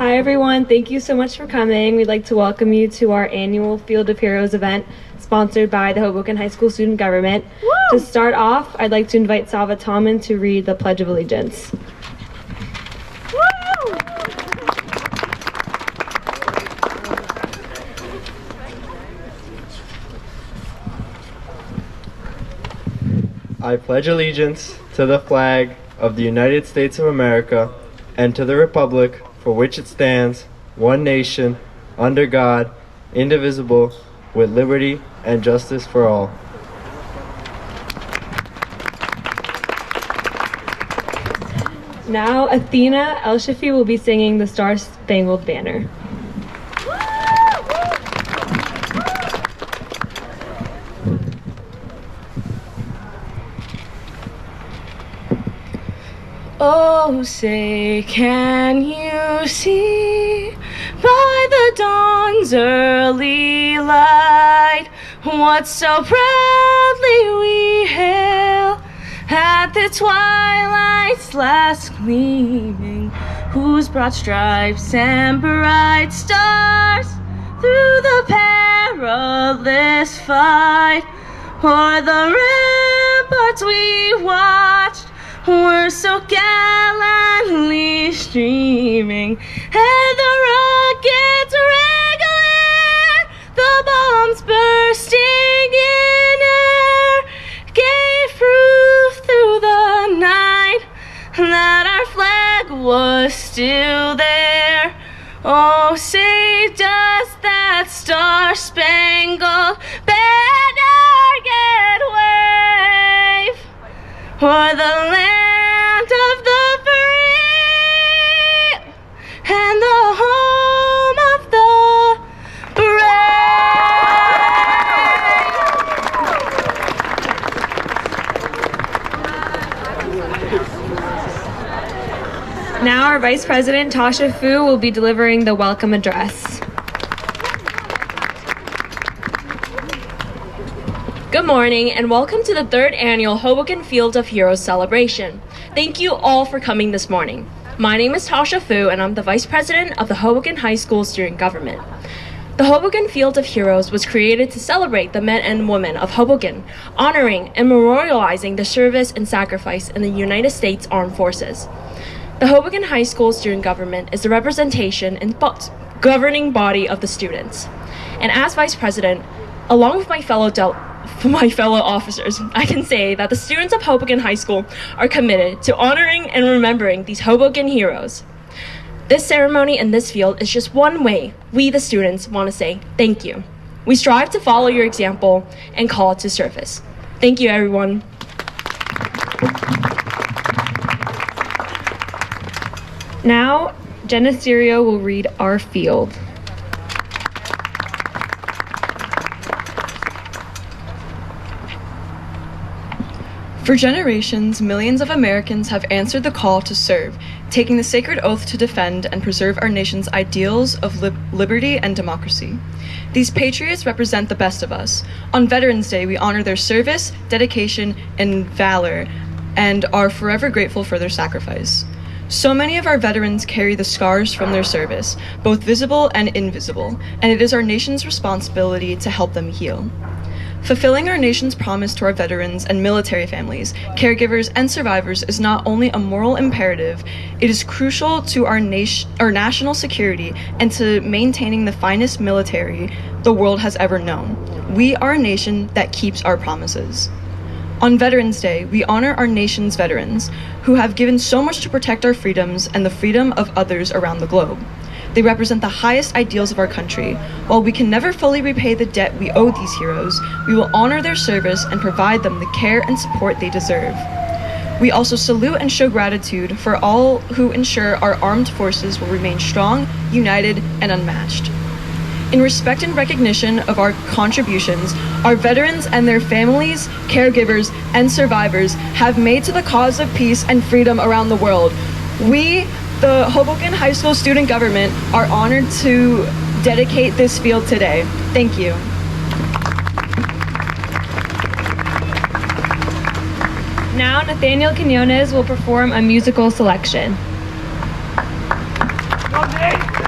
Hi everyone, thank you so much for coming. We'd like to welcome you to our annual Field of Heroes event sponsored by the Hoboken High School Student Government. Woo! To start off, I'd like to invite Sava Tomin to read the Pledge of Allegiance. Woo! I pledge allegiance to the flag of the United States of America and to the republic for which it stands, one nation, under God, indivisible, with liberty and justice for all. Now, Athena El-Shafi will be singing the Star-Spangled Banner. Oh, say, can you see by the dawn's early light what so proudly we hail at the twilight's last gleaming, whose broad stripes and bright stars through the perilous fight o'er the ramparts we watched were so gallantly streaming, and the rockets regular, the bombs bursting in air, gave proof through the night that our flag was still there. Oh, say does that star-spangled banner get wave o'er the land of the free and the home of the brave. Now our Vice President Tasha Fu will be delivering the welcome address. Good morning and welcome to the 3rd annual Hoboken Field of Heroes celebration. Thank you all for coming this morning. My name is Tasha Fu and I'm the Vice President of the Hoboken High School Student Government. The Hoboken Field of Heroes was created to celebrate the men and women of Hoboken, honoring and memorializing the service and sacrifice in the United States Armed Forces. The Hoboken High School Student Government is the representation and governing body of the students. And as Vice President, along with my fellow officers, I can say that the students of Hoboken High School are committed to honoring and remembering these Hoboken heroes. This ceremony in this field is just one way we, the students, want to say thank you. We strive to follow your example and call to service. Thank you, everyone. Now, Jenna Sirio will read our field. For generations, millions of Americans have answered the call to serve, taking the sacred oath to defend and preserve our nation's ideals of liberty and democracy. These patriots represent the best of us. On Veterans Day, we honor their service, dedication, and valor, and are forever grateful for their sacrifice. So many of our veterans carry the scars from their service, both visible and invisible, and it is our nation's responsibility to help them heal. Fulfilling our nation's promise to our veterans and military families, caregivers, and survivors is not only a moral imperative, it is crucial to our national security and to maintaining the finest military the world has ever known. We are a nation that keeps our promises. On Veterans Day, we honor our nation's veterans, who have given so much to protect our freedoms and the freedom of others around the globe. They represent the highest ideals of our country. While we can never fully repay the debt we owe these heroes, we will honor their service and provide them the care and support they deserve. We also salute and show gratitude for all who ensure our armed forces will remain strong, united, and unmatched. In respect and recognition of our contributions, our veterans and their families, caregivers, and survivors have made to the cause of peace and freedom around the world. We, the Hoboken High School Student Government, are honored to dedicate this field today. Thank you. Now, Nathaniel Quinones will perform a musical selection. Go, Nate!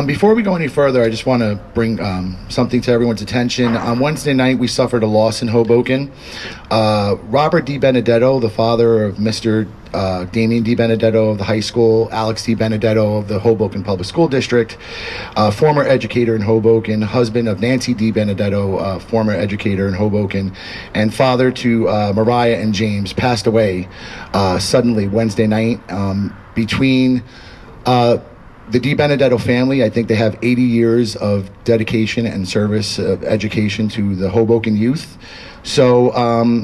Before we go any further, I just want to bring something to everyone's attention. On Wednesday night, we suffered a loss in Hoboken. Robert DiBenedetto, the father of Mr. Damien DiBenedetto of the high school, Alex DiBenedetto of the Hoboken Public School District, former educator in Hoboken, husband of Nancy DiBenedetto, former educator in Hoboken, and father to Mariah and James, passed away suddenly Wednesday night. Between the DiBenedetto family, I think they have 80 years of dedication and service of education to the Hoboken youth. So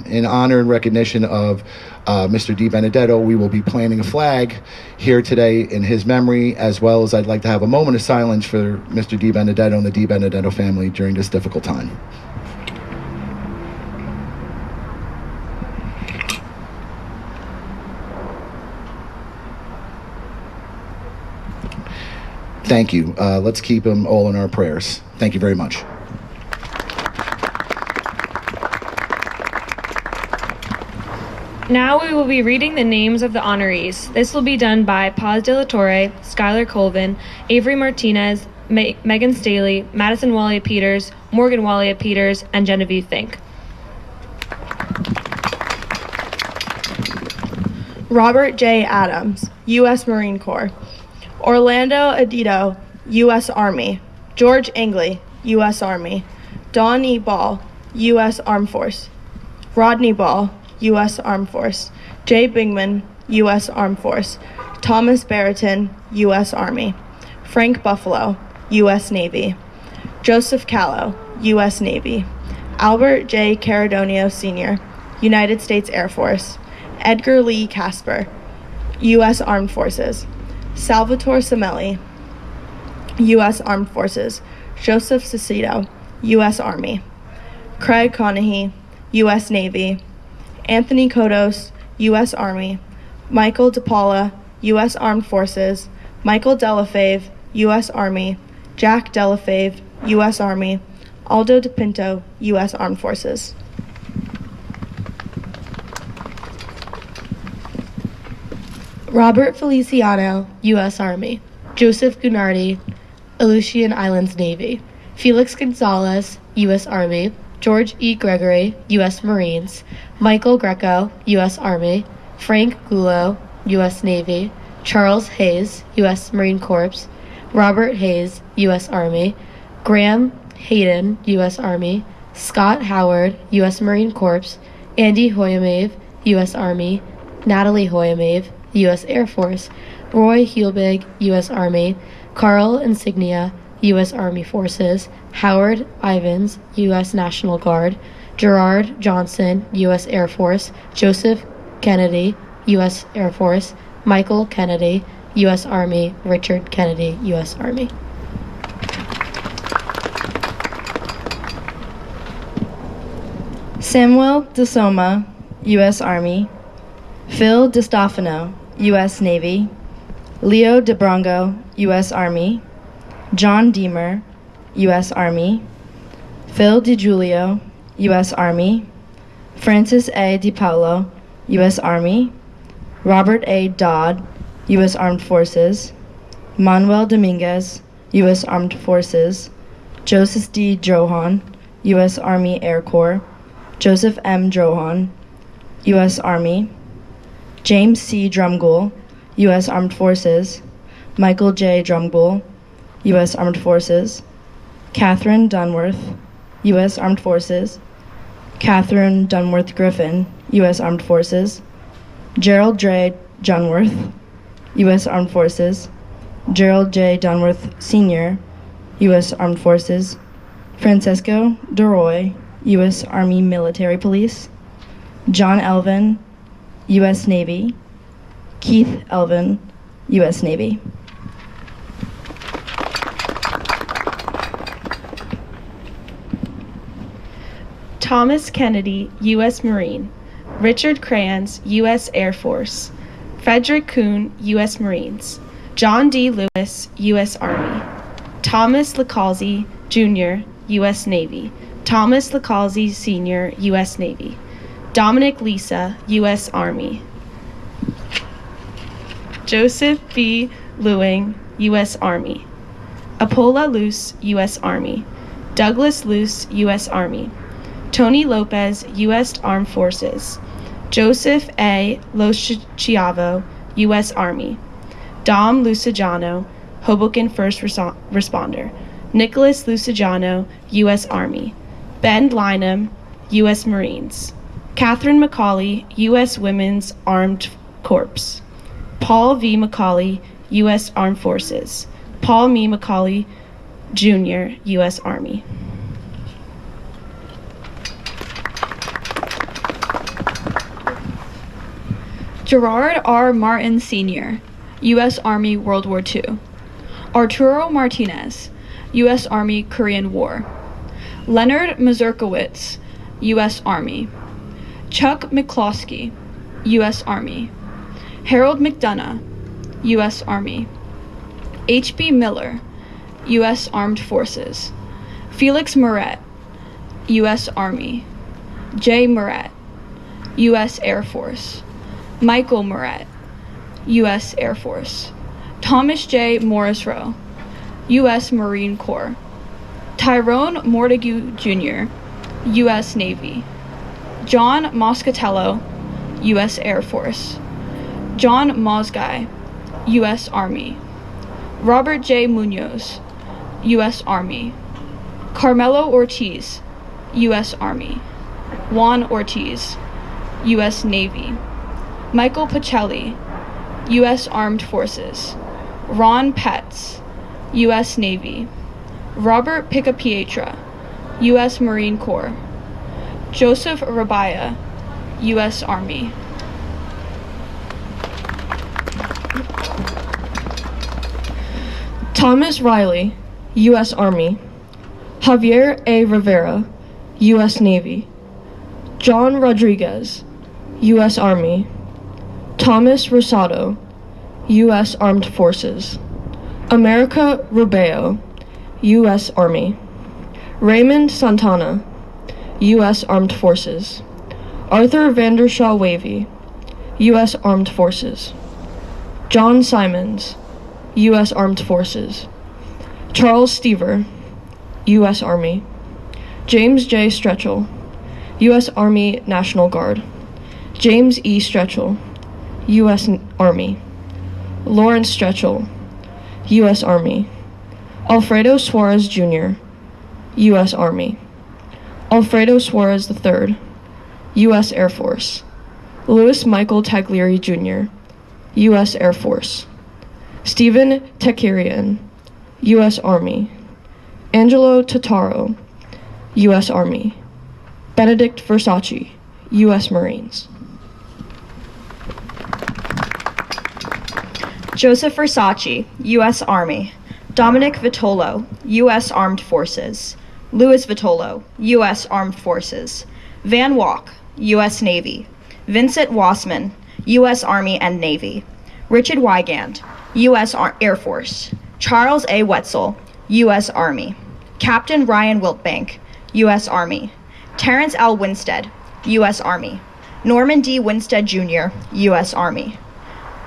in honor and recognition of Mr. DiBenedetto, we will be planting a flag here today in his memory, as well as I'd like to have a moment of silence for Mr. DiBenedetto and the DiBenedetto family during this difficult time. Thank you. Let's keep them all in our prayers. Thank you very much. Now we will be reading the names of the honorees. This will be done by Paz de la Torre, Skylar Colvin, Avery Martinez, Megan Staley, Madison Wallia-Peters, Morgan Wallia-Peters, and Genevieve Fink. Robert J. Adams, U.S. Marine Corps. Orlando Adito, U.S. Army. George Angley, U.S. Army. Don E. Ball, U.S. Armed Force. Rodney Ball, U.S. Armed Force. Jay Bingman, U.S. Armed Force. Thomas Barrington, U.S. Army. Frank Buffalo, U.S. Navy. Joseph Callow, U.S. Navy. Albert J. Caradonio, Sr., United States Air Force. Edgar Lee Casper, U.S. Armed Forces. Salvatore Semelli, U.S. Armed Forces. Joseph Cicito, U.S. Army. Craig Conahee, U.S. Navy. Anthony Kodos, U.S. Army. Michael DePaula, U.S. Armed Forces. Michael Delafave, U.S. Army. Jack Delafave, U.S. Army. Aldo DePinto, U.S. Armed Forces. Robert Feliciano, U.S. Army. Joseph Gunardi, Aleutian Islands Navy. Felix Gonzalez, U.S. Army. George E. Gregory, U.S. Marines. Michael Greco, U.S. Army. Frank Gulo, U.S. Navy. Charles Hayes, U.S. Marine Corps. Robert Hayes, U.S. Army. Graham Hayden, U.S. Army. Scott Howard, U.S. Marine Corps. Andy Huayamave, U.S. Army. Natalie Huayamave, U.S. Air Force. Roy Heelbig, U.S. Army. Carl Insignia, U.S. Army Forces. Howard Ivins, U.S. National Guard. Gerard Johnson, U.S. Air Force. Joseph Kennedy, U.S. Air Force. Michael Kennedy, U.S. Army. Richard Kennedy, U.S. Army. Samuel DeSoma, U.S. Army. Phil DiStefano, U.S. Navy. Leo DeBrongo, U.S. Army. John Deemer, U.S. Army. Phil DiGiulio, U.S. Army. Francis A. DiPaolo, U.S. Army. Robert A. Dodd, U.S. Armed Forces. Manuel Dominguez, U.S. Armed Forces. Joseph D. Johan, U.S. Army Air Corps. Joseph M. Johan, U.S. Army. James C. Drumgoole, U.S. Armed Forces. Michael J. Drumgoole, U.S. Armed Forces. Catherine Dunworth, U.S. Armed Forces. Catherine Dunworth-Griffin, U.S. Armed Forces. Gerald J. Dunworth, U.S. Armed Forces. Gerald J. Dunworth, Sr., U.S. Armed Forces. Francesco DeRoy, U.S. Army Military Police. John Elvin, U.S. Navy. Keith Elvin, U.S. Navy. Thomas Kennedy, U.S. Marine. Richard Crayons, U.S. Air Force. Frederick Kuhn, U.S. Marines. John D. Lewis, U.S. Army. Thomas Licalzi, Jr., U.S. Navy. Thomas Licalzi, Sr., U.S. Navy. Dominic Lisa, U.S. Army. Joseph B. Lewing, U.S. Army. Apolla Luce, U.S. Army. Douglas Luce, U.S. Army. Tony Lopez, U.S. Armed Forces. Joseph A. Loschiavo, U.S. Army. Dom Lucigiano, Hoboken First Responder. Nicholas Lucigiano, U.S. Army. Ben Lynam, U.S. Marines. Catherine McCauley, U.S. Women's Armed Corps. Paul V. McCauley, U.S. Armed Forces. Paul Me McCauley, Jr., U.S. Army. Gerard R. Martin Sr., U.S. Army, World War II. Arturo Martinez, U.S. Army, Korean War. Leonard Mazurkowitz, U.S. Army. Chuck McCloskey, U.S. Army. Harold McDonough, U.S. Army. H.B. Miller, U.S. Armed Forces. Felix Moret, U.S. Army. Jay Moret, U.S. Air Force. Michael Moret, U.S. Air Force. Thomas J. Morrisroe, U.S. Marine Corps. Tyrone Mortague Jr., U.S. Navy. John Moscatello, U.S. Air Force. John Mosguy, U.S. Army. Robert J. Munoz, U.S. Army. Carmelo Ortiz, U.S. Army. Juan Ortiz, U.S. Navy. Michael Pacelli, U.S. Armed Forces. Ron Petz, U.S. Navy. Robert Picapietra, U.S. Marine Corps. Joseph Rabaya, U.S. Army. Thomas Riley, U.S. Army. Javier A. Rivera, U.S. Navy. John Rodriguez, U.S. Army. Thomas Rosado, U.S. Armed Forces. Americo Rubeo, U.S. Army. Raymond Santana, U.S. Armed Forces. Arthur Vander Schauw-Wavy, U.S. Armed Forces. John Simons, U.S. Armed Forces. Charles Stever, U.S. Army. James J. Stretchell, U.S. Army National Guard. James E. Stretchell, U.S. Army. Lawrence Stretchell, U.S. Army. Alfredo Suarez Jr., U.S. Army. Alfredo Suarez III, U.S. Air Force. Louis Michael Taglieri Jr., U.S. Air Force. Stephen Tekirian, U.S. Army. Angelo Totaro, U.S. Army. Benedict Versaci, U.S. Marines. Joseph Versaci, U.S. Army. Dominic Vitolo, U.S. Armed Forces. Louis Vitolo, U.S. Armed Forces. Van Walk, U.S. Navy. Vincent Wassman, U.S. Army and Navy. Richard Wygand, U.S. Air Force. Charles A. Wetzel, U.S. Army. Captain Ryan Wiltbank, U.S. Army. Terrence L. Winstead, U.S. Army. Norman D. Winstead Jr., U.S. Army.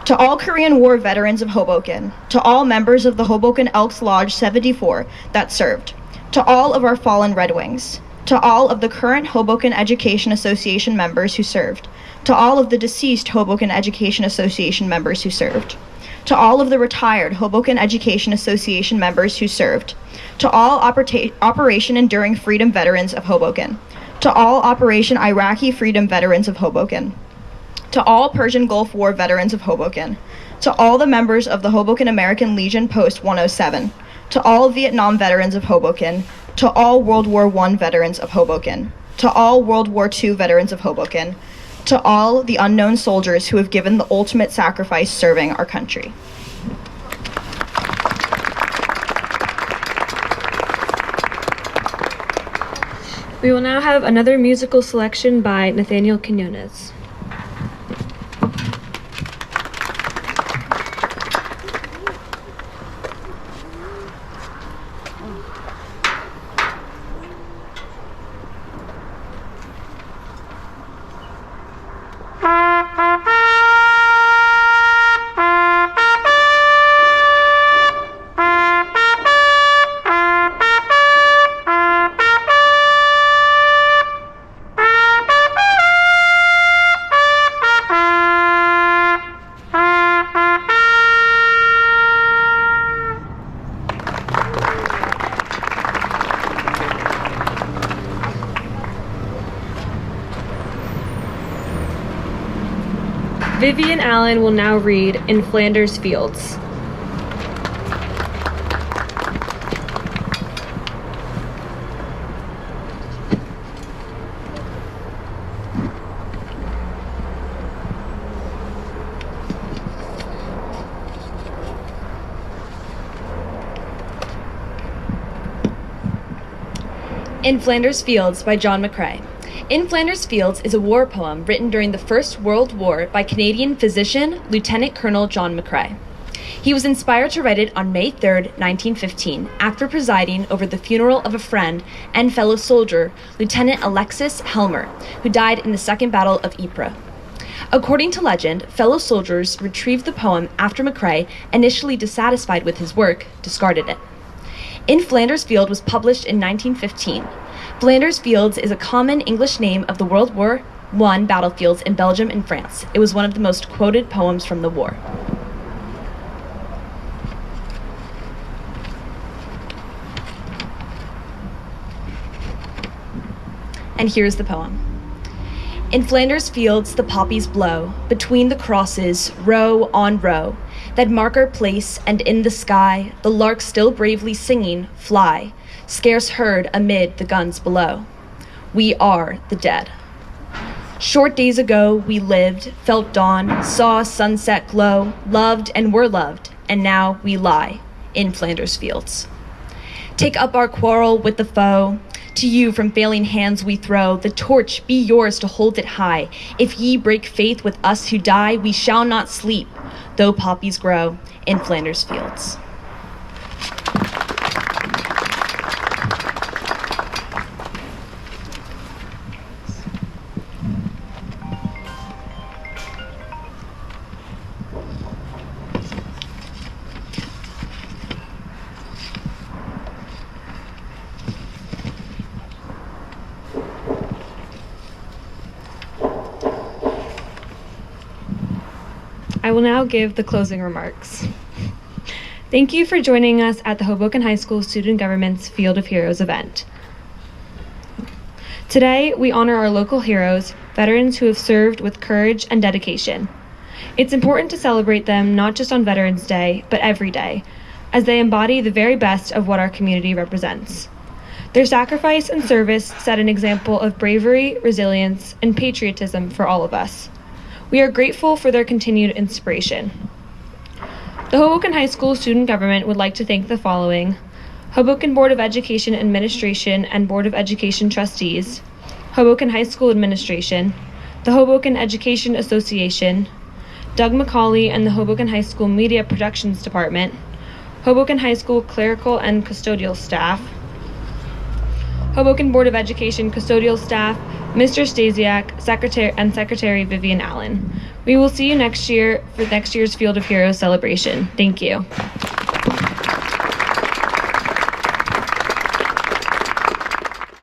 To all Korean War veterans of Hoboken, to all members of the Hoboken Elks Lodge 74 that served, to all of our fallen Red Wings, to all of the current Hoboken Education Association members who served, to all of the deceased Hoboken Education Association members who served, to all of the retired Hoboken Education Association members who served, to all Operation Enduring Freedom veterans of Hoboken, to all Operation Iraqi Freedom veterans of Hoboken, to all Persian Gulf War veterans of Hoboken, to all the members of the Hoboken American Legion Post 107, to all Vietnam veterans of Hoboken, to all World War I veterans of Hoboken, to all World War II veterans of Hoboken, to all the unknown soldiers who have given the ultimate sacrifice serving our country. We will now have another musical selection by Nathaniel Quinones. Vivian Allen will now read In Flanders Fields. In Flanders Fields by John McCrae. In Flanders Fields is a war poem written during the First World War by Canadian physician Lieutenant Colonel John McCrae. He was inspired to write it on May 3, 1915, after presiding over the funeral of a friend and fellow soldier, Lieutenant Alexis Helmer, who died in the Second Battle of Ypres. According to legend, fellow soldiers retrieved the poem after McCrae, initially dissatisfied with his work, discarded it. In Flanders Field was published in 1915. Flanders Fields is a common English name of the World War I battlefields in Belgium and France. It was one of the most quoted poems from the war. And here's the poem. In Flanders Fields the poppies blow, between the crosses, row on row, that mark our place, and in the sky, the larks still bravely singing, fly, scarce heard amid the guns below. We are the dead. Short days ago we lived, felt dawn, saw sunset glow, loved and were loved, and now we lie in Flanders Fields. Take up our quarrel with the foe, to you from failing hands we throw, the torch be yours to hold it high. If ye break faith with us who die, we shall not sleep, though poppies grow in Flanders Fields. I will now give the closing remarks. Thank you for joining us at the Hoboken High School Student Government's Field of Heroes event. Today, we honor our local heroes, veterans who have served with courage and dedication. It's important to celebrate them not just on Veterans Day, but every day, as they embody the very best of what our community represents. Their sacrifice and service set an example of bravery, resilience, and patriotism for all of us. We are grateful for their continued inspiration. The Hoboken High School Student Government would like to thank the following: Hoboken Board of Education Administration and Board of Education Trustees, Hoboken High School Administration, the Hoboken Education Association, Doug McCauley and the Hoboken High School Media Productions Department, Hoboken High School Clerical and Custodial Staff, Hoboken Board of Education Custodial Staff, Mr. Stasiak, Secretary Vivian Allen. We will see you next year for next year's Field of Heroes celebration. Thank you.